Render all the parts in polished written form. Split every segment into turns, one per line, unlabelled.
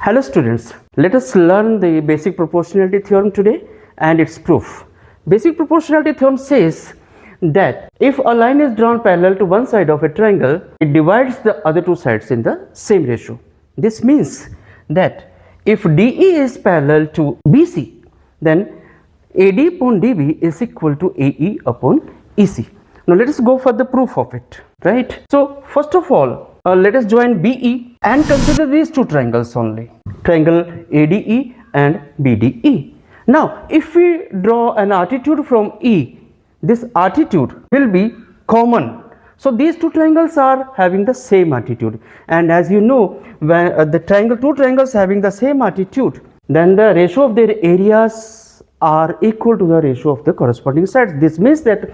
Hello students, let us learn the basic proportionality theorem today and its proof. Basic proportionality theorem says that if a line is drawn parallel to one side of a triangle, it divides the other two sides in the same ratio. This means that if DE is parallel to BC, then AD upon DB is equal to AE upon EC. Now let us go for the proof of it, right? So first of all, let us join BE and consider these two triangles only, triangle ADE and BDE. Now if we draw an attitude from E, this attitude will be common. So these two triangles are having the same attitude, and as you know, when two triangles having the same attitude, then the ratio of their areas are equal to the ratio of the corresponding sides. This means that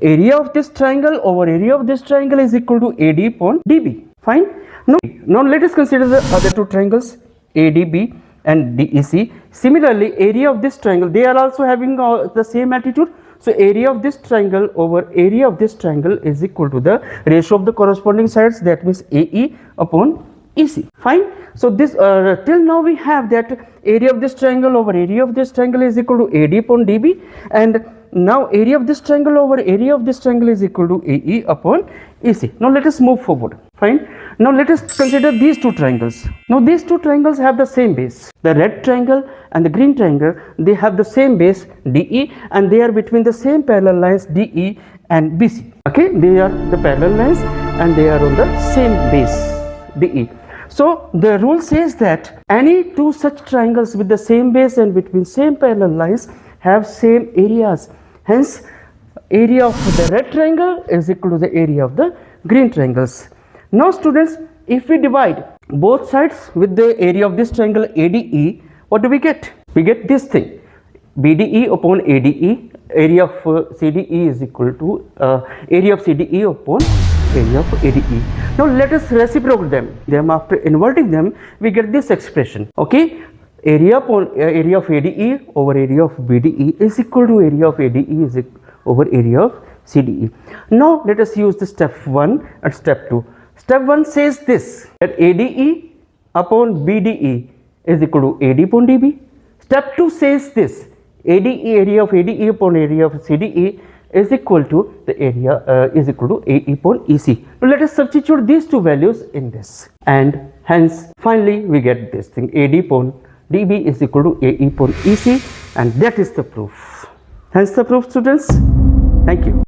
area of this triangle over area of this triangle is equal to AD upon DB. Fine. Now let us consider the other two triangles ADB and DEC. Similarly, area of this triangle, they are also having the same attitude. So area of this triangle over area of this triangle is equal to the ratio of the corresponding sides, that means AE upon EC. Fine. So this till now we have that area of this triangle over area of this triangle is equal to AD upon DB, and now area of this triangle over area of this triangle is equal to AE upon EC. Now let us move forward. Fine. Now let us consider these two triangles. Now these two triangles have the same base. The red triangle and the green triangle, they have the same base DE, and they are between the same parallel lines DE and BC. Okay, they are the parallel lines and they are on the same base DE. So the rule says that any two such triangles with the same base and between same parallel lines have same areas. Hence, area of the red triangle is equal to the area of the green triangles. Now students, if we divide both sides with the area of this triangle ADE, what do we get? We get this thing, BDE upon ADE, area of CDE is equal to area of CDE upon area of ADE. Now let us reciprocate them. After inverting them, we get this expression. Okay, area upon area of ADE over area of BDE is equal to area of ADE is over area of CDE. Now let us use the step 1 and step 2. Step 1 says this, that ADE upon BDE is equal to AD upon DB. Step 2 says this, ADE, area of ADE upon area of CDE is equal to the area is equal to AE upon EC. Now let us substitute these two values in this, and hence finally we get this thing, AD upon DB is equal to AE upon EC, and that is the proof. Hence the proof, students. Thank you.